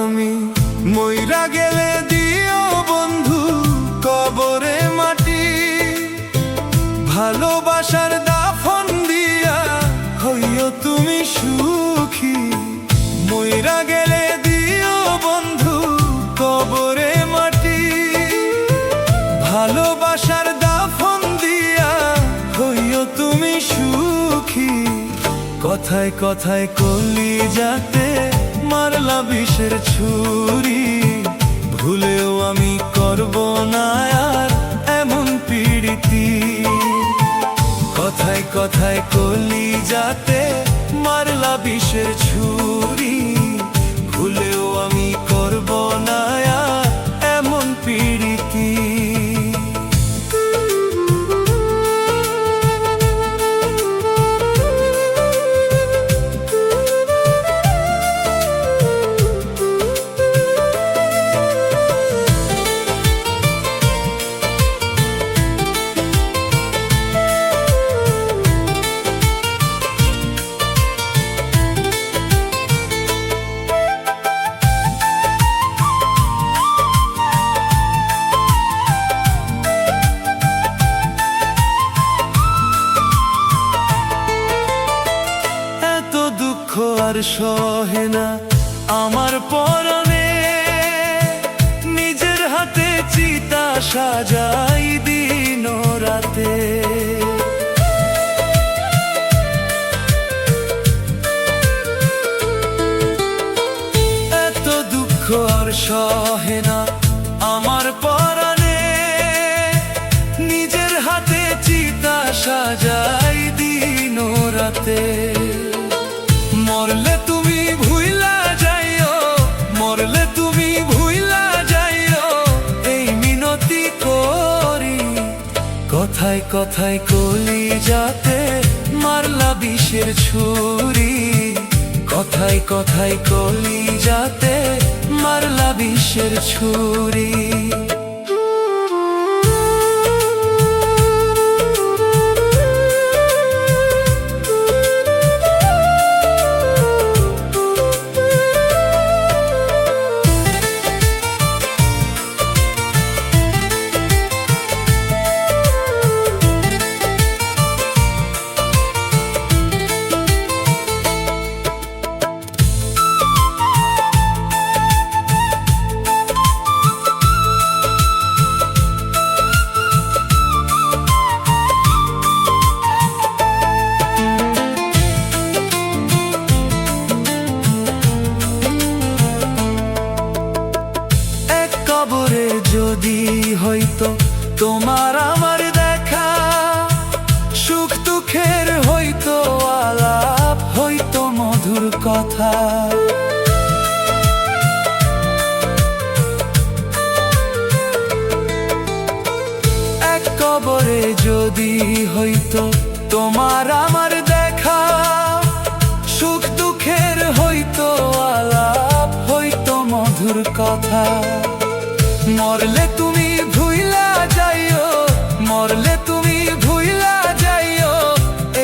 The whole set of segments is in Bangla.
আমি মইরা গেলে দিও বন্ধু কবরে মাটি, ভালোবাসার দাফন দিয়া হইও তুমি সুখী। মইরা গেলে দিও বন্ধু কবরে মাটি, ভালোবাসার দাফন দিয়া হইও তুমি সুখী। কথায় কথায় কলিজাতে মারলা বিষের ছুরি, ভুলেও আমি করব না আর এমন পীড়িতি। কথায় কথায় কলিজাতে মারলা বিষের ছুরি, ভুলেও আমি করব না আর এমন পীড়িতি। আর সহে না আমার পরনে, নিজের হাতে চিতা সাজাই দিন রাতে। এত দুঃখ আর সহে না আমার পরনে, নিজের হাতে চিতা সাজাই দিন রাতে। মরলে তুমি ভুইলা যাইও, মরলে তুমি ভুইলা যাইও, এই মিনতি করি। কথায় কথায় কলিজাতে মারলা বিষের ছুরি, কথায় কথায় কলিজাতে মারলা বিষের ছুরি। কবরে যদি হইতো তোমার আমার দেখা, সুখ দুঃখের হইতো আলাপ, হইতো মধুর কথা। এক কবরে যদি হইতো তোমার আমার দেখা, সুখ দুঃখের হইতো আলাপ, হইতো মধুর কথা। মরলে তুমি ভুইলা যাইও, মরলে তুমি ভুইলা যাইও,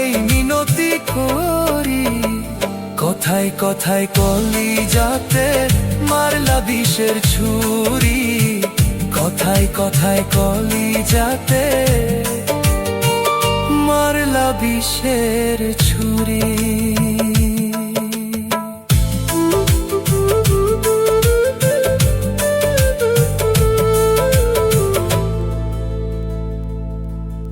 এই মিনতি করি। কথায় কথায় কলিজাতে মারলা বিষের ছুরি, কথায় কথায় কলিজাতে মারলা বিষের ছুরি।